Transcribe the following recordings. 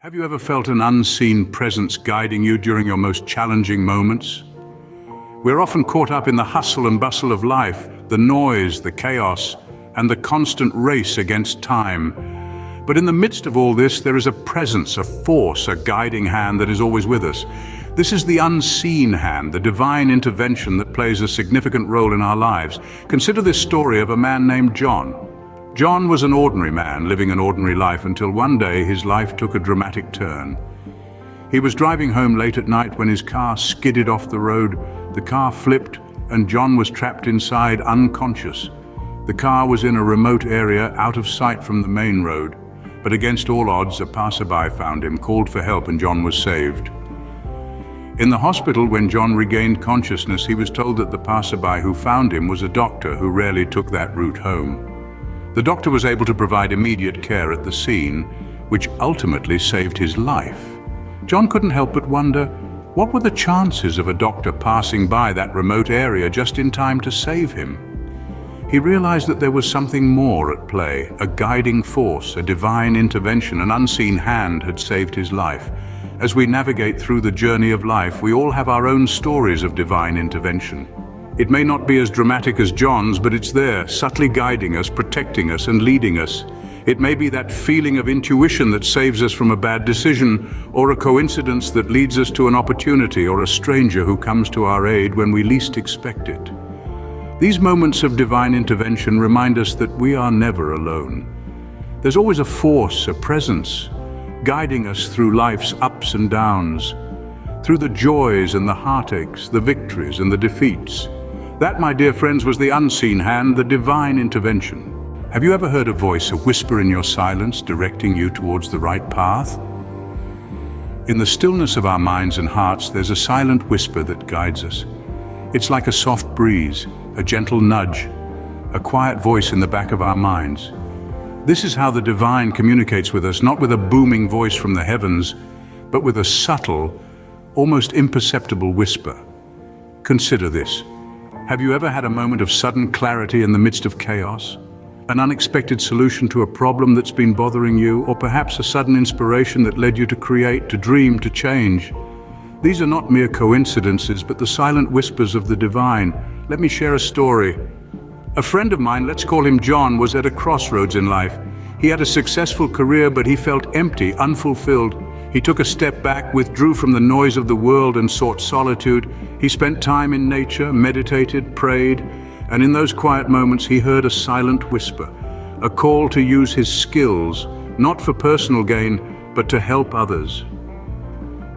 Have you ever felt an unseen presence guiding you during your most challenging moments? We're often caught up in the hustle and bustle of life, the noise, the chaos, and the constant race against time. But in the midst of all this, there is a presence, a force, a guiding hand that is always with us. This is the unseen hand, the divine intervention that plays a significant role in our lives. Consider this story of a man named John. John was an ordinary man living an ordinary life until one day his life took a dramatic turn. He was driving home late at night when his car skidded off the road. The car flipped and John was trapped inside, unconscious. The car was in a remote area out of sight from the main road, but against all odds a passerby found him, called for help, and John was saved. In the hospital, when John regained consciousness, he was told that the passerby who found him was a doctor who rarely took that route home. The doctor was able to provide immediate care at the scene, which ultimately saved his life. John couldn't help but wonder, what were the chances of a doctor passing by that remote area just in time to save him? He realized that there was something more at play, a guiding force, a divine intervention, an unseen hand had saved his life. As we navigate through the journey of life, we all have our own stories of divine intervention. It may not be as dramatic as John's, but it's there, subtly guiding us, protecting us, and leading us. It may be that feeling of intuition that saves us from a bad decision, or a coincidence that leads us to an opportunity, or a stranger who comes to our aid when we least expect it. These moments of divine intervention remind us that we are never alone. There's always a force, a presence, guiding us through life's ups and downs, through the joys and the heartaches, the victories and the defeats. That, my dear friends, was the unseen hand, the divine intervention. Have you ever heard a voice, a whisper in your silence, directing you towards the right path? In the stillness of our minds and hearts, there's a silent whisper that guides us. It's like a soft breeze, a gentle nudge, a quiet voice in the back of our minds. This is how the divine communicates with us, not with a booming voice from the heavens, but with a subtle, almost imperceptible whisper. Consider this. Have you ever had a moment of sudden clarity in the midst of chaos? An unexpected solution to a problem that's been bothering you, or perhaps a sudden inspiration that led you to create, to dream, to change? These are not mere coincidences, but the silent whispers of the divine. Let me share a story. A friend of mine, let's call him John, was at a crossroads in life. He had a successful career, but he felt empty, unfulfilled. He took a step back, withdrew from the noise of the world and sought solitude. He spent time in nature, meditated, prayed, and in those quiet moments he heard a silent whisper, a call to use his skills, not for personal gain, but to help others.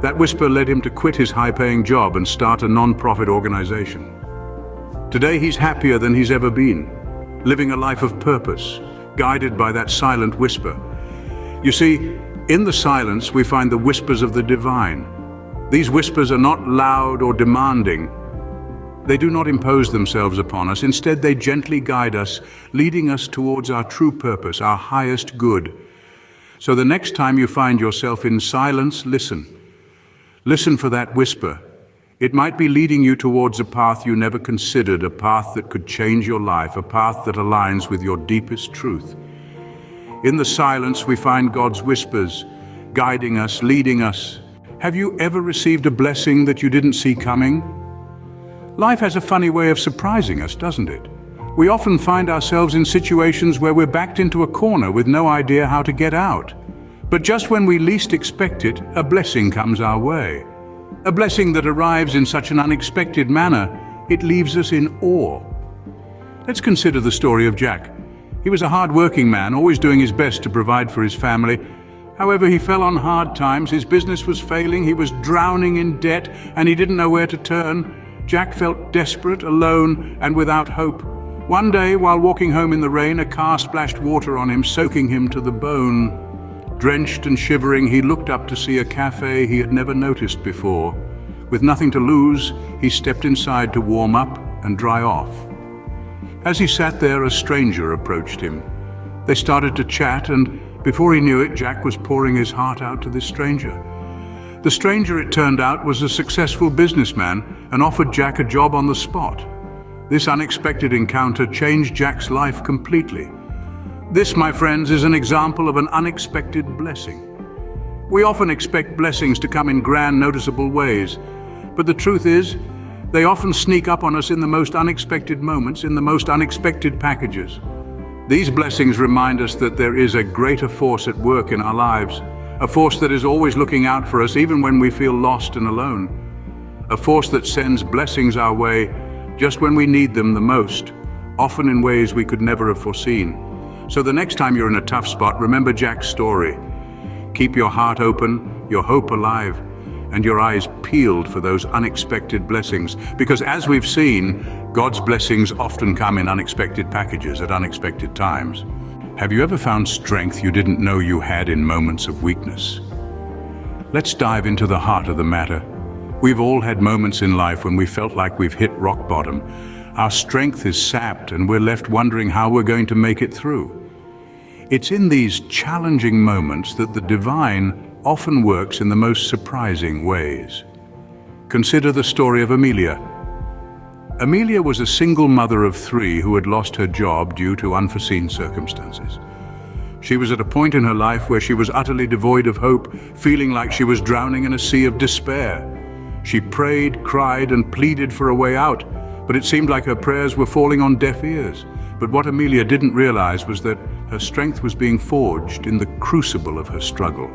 That whisper led him to quit his high-paying job and start a non-profit organization. Today he's happier than he's ever been, living a life of purpose, guided by that silent whisper. You see, in the silence we find the whispers of the divine. These whispers are not loud or demanding. They do not impose themselves upon us. Instead, they gently guide us, leading us towards our true purpose, our highest good. So the next time you find yourself in silence, listen. Listen for that whisper. It might be leading you towards a path you never considered, a path that could change your life, a path that aligns with your deepest truth. In the silence, we find God's whispers, guiding us, leading us. Have you ever received a blessing that you didn't see coming? Life has a funny way of surprising us, doesn't it? We often find ourselves in situations where we're backed into a corner with no idea how to get out. But just when we least expect it, a blessing comes our way. A blessing that arrives in such an unexpected manner, it leaves us in awe. Let's consider the story of Jack. He was a hard-working man, always doing his best to provide for his family. However, he fell on hard times. His business was failing, he was drowning in debt, and he didn't know where to turn. Jack felt desperate, alone, and without hope. One day, while walking home in the rain, a car splashed water on him, soaking him to the bone. Drenched and shivering, he looked up to see a cafe he had never noticed before. With nothing to lose, he stepped inside to warm up and dry off. As he sat there, a stranger approached him. They started to chat, and before he knew it, Jack was pouring his heart out to this stranger. The stranger, it turned out, was a successful businessman and offered Jack a job on the spot. This unexpected encounter changed Jack's life completely. This, my friends, is an example of an unexpected blessing. We often expect blessings to come in grand, noticeable ways, but the truth is, they often sneak up on us in the most unexpected moments, in the most unexpected packages. These blessings remind us that there is a greater force at work in our lives, a force that is always looking out for us even when we feel lost and alone, a force that sends blessings our way just when we need them the most, often in ways we could never have foreseen. So the next time you're in a tough spot, remember Jack's story. Keep your heart open, your hope alive, and your eyes peeled for those unexpected blessings. Because as we've seen, God's blessings often come in unexpected packages at unexpected times. Have you ever found strength you didn't know you had in moments of weakness? Let's dive into the heart of the matter. We've all had moments in life when we felt like we've hit rock bottom. Our strength is sapped and we're left wondering how we're going to make it through. It's in these challenging moments that the divine often works in the most surprising ways. Consider the story of Amelia. Amelia was a single mother of 3 who had lost her job due to unforeseen circumstances. She was at a point in her life where she was utterly devoid of hope, feeling like she was drowning in a sea of despair. She prayed, cried, and pleaded for a way out, but it seemed like her prayers were falling on deaf ears. But what Amelia didn't realize was that her strength was being forged in the crucible of her struggle.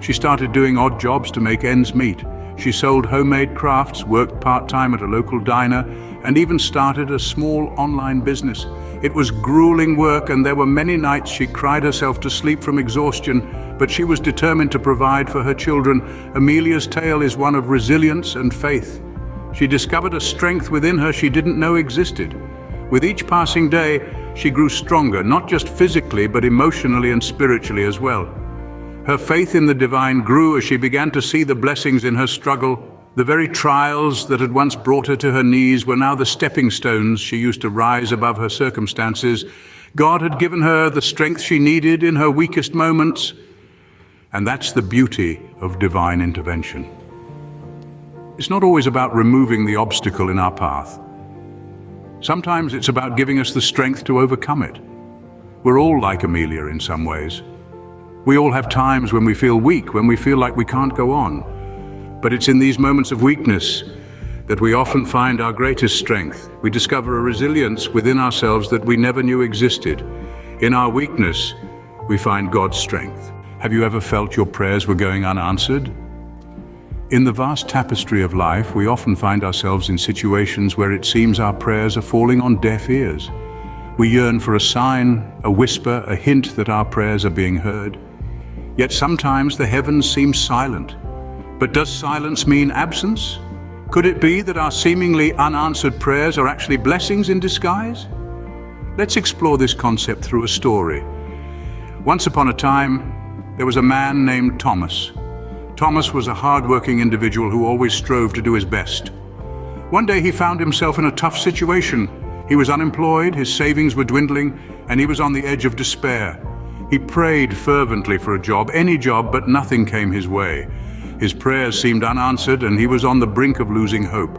She started doing odd jobs to make ends meet. She sold homemade crafts, worked part-time at a local diner, and even started a small online business. It was grueling work, and there were many nights she cried herself to sleep from exhaustion, but she was determined to provide for her children. Amelia's tale is one of resilience and faith. She discovered a strength within her she didn't know existed. With each passing day, she grew stronger, not just physically, but emotionally and spiritually as well. Her faith in the divine grew as she began to see the blessings in her struggle. The very trials that had once brought her to her knees were now the stepping stones she used to rise above her circumstances. God had given her the strength she needed in her weakest moments. And that's the beauty of divine intervention. It's not always about removing the obstacle in our path. Sometimes it's about giving us the strength to overcome it. We're all like Amelia in some ways. We all have times when we feel weak, when we feel like we can't go on. But it's in these moments of weakness that we often find our greatest strength. We discover a resilience within ourselves that we never knew existed. In our weakness, we find God's strength. Have you ever felt your prayers were going unanswered? In the vast tapestry of life, we often find ourselves in situations where it seems our prayers are falling on deaf ears. We yearn for a sign, a whisper, a hint that our prayers are being heard. Yet sometimes the heavens seem silent. But does silence mean absence? Could it be that our seemingly unanswered prayers are actually blessings in disguise? Let's explore this concept through a story. Once upon a time, there was a man named Thomas. Thomas was a hard-working individual who always strove to do his best. One day he found himself in a tough situation. He was unemployed, his savings were dwindling, and he was on the edge of despair. He prayed fervently for a job, any job, but nothing came his way. His prayers seemed unanswered, and he was on the brink of losing hope.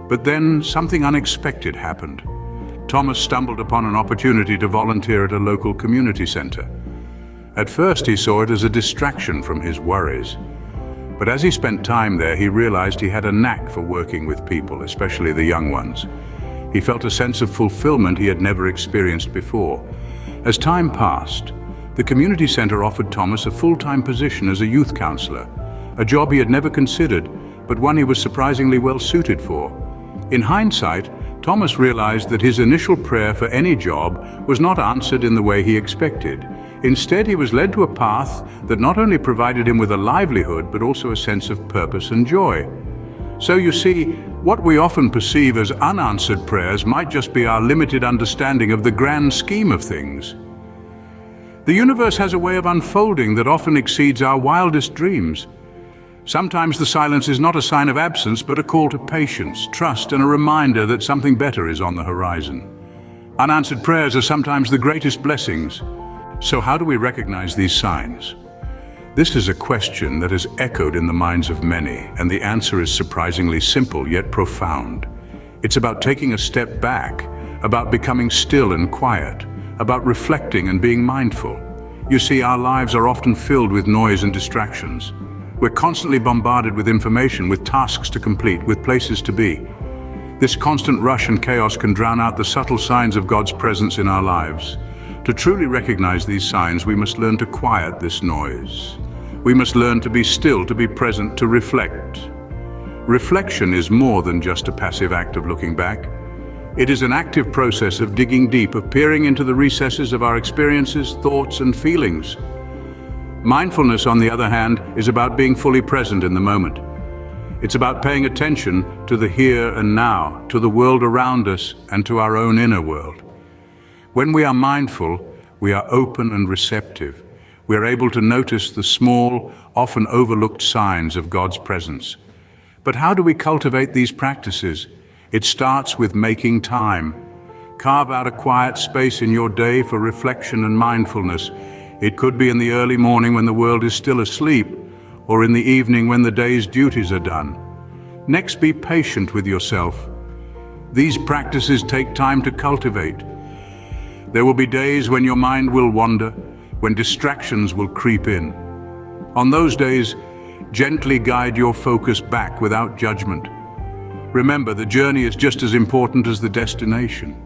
But then something unexpected happened. Thomas stumbled upon an opportunity to volunteer at a local community center. At first, he saw it as a distraction from his worries. But as he spent time there, he realized he had a knack for working with people, especially the young ones. He felt a sense of fulfillment he had never experienced before. As time passed, the community center offered Thomas a full-time position as a youth counselor, a job he had never considered, but one he was surprisingly well suited for. In hindsight, Thomas realized that his initial prayer for any job was not answered in the way he expected. Instead, he was led to a path that not only provided him with a livelihood, but also a sense of purpose and joy. So you see, what we often perceive as unanswered prayers might just be our limited understanding of the grand scheme of things. The universe has a way of unfolding that often exceeds our wildest dreams. Sometimes the silence is not a sign of absence, but a call to patience, trust, and a reminder that something better is on the horizon. Unanswered prayers are sometimes the greatest blessings. So how do we recognize these signs? This is a question that has echoed in the minds of many, and the answer is surprisingly simple yet profound. It's about taking a step back, about becoming still and quiet, about reflecting and being mindful. You see, our lives are often filled with noise and distractions. We're constantly bombarded with information, with tasks to complete, with places to be. This constant rush and chaos can drown out the subtle signs of God's presence in our lives. To truly recognize these signs, we must learn to quiet this noise. We must learn to be still, to be present, to reflect. Reflection is more than just a passive act of looking back. It is an active process of digging deep, of peering into the recesses of our experiences, thoughts, and feelings. Mindfulness, on the other hand, is about being fully present in the moment. It's about paying attention to the here and now, to the world around us, and to our own inner world. When we are mindful, we are open and receptive. We are able to notice the small, often overlooked signs of God's presence. But how do we cultivate these practices? It starts with making time. Carve out a quiet space in your day for reflection and mindfulness. It could be in the early morning when the world is still asleep, or in the evening when the day's duties are done. Next, be patient with yourself. These practices take time to cultivate. There will be days when your mind will wander, when distractions will creep in. On those days, gently guide your focus back without judgment. Remember, the journey is just as important as the destination.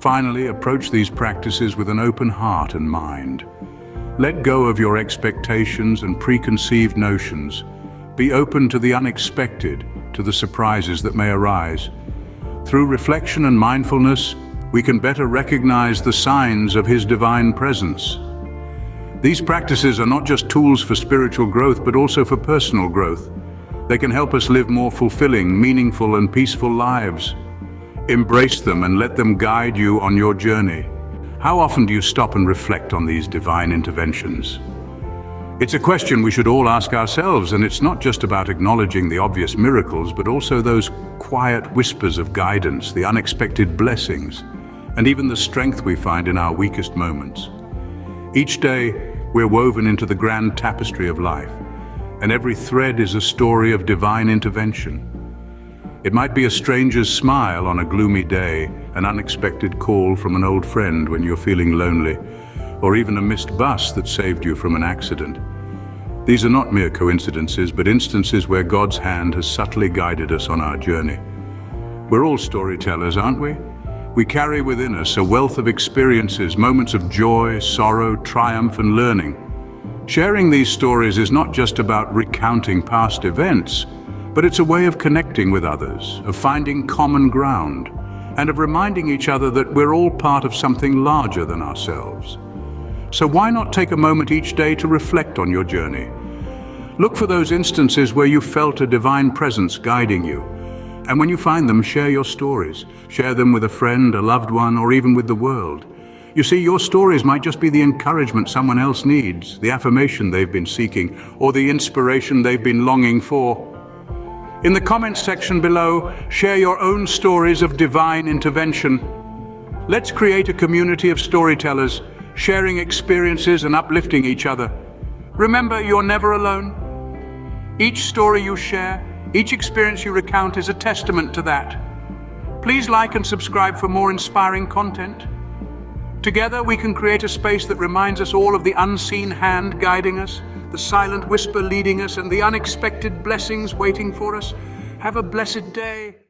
Finally, approach these practices with an open heart and mind. Let go of your expectations and preconceived notions. Be open to the unexpected, to the surprises that may arise. Through reflection and mindfulness, we can better recognize the signs of His divine presence. These practices are not just tools for spiritual growth, but also for personal growth. They can help us live more fulfilling, meaningful, and peaceful lives. Embrace them and let them guide you on your journey. How often do you stop and reflect on these divine interventions? It's a question we should all ask ourselves, and it's not just about acknowledging the obvious miracles, but also those quiet whispers of guidance, the unexpected blessings, and even the strength we find in our weakest moments. Each day, we're woven into the grand tapestry of life, and every thread is a story of divine intervention. It might be a stranger's smile on a gloomy day, an unexpected call from an old friend when you're feeling lonely, or even a missed bus that saved you from an accident. These are not mere coincidences, but instances where God's hand has subtly guided us on our journey. We're all storytellers, aren't we? We carry within us a wealth of experiences, moments of joy, sorrow, triumph, and learning. Sharing these stories is not just about recounting past events, but it's a way of connecting with others, of finding common ground, and of reminding each other that we're all part of something larger than ourselves. So why not take a moment each day to reflect on your journey? Look for those instances where you felt a divine presence guiding you. And when you find them, share your stories. Share them with a friend, a loved one, or even with the world. You see, your stories might just be the encouragement someone else needs, the affirmation they've been seeking, or the inspiration they've been longing for. In the comments section below, share your own stories of divine intervention. Let's create a community of storytellers, sharing experiences and uplifting each other. Remember, you're never alone. Each story you share, each experience you recount is a testament to that. Please like and subscribe for more inspiring content. Together, we can create a space that reminds us all of the unseen hand guiding us, the silent whisper leading us, and the unexpected blessings waiting for us. Have a blessed day.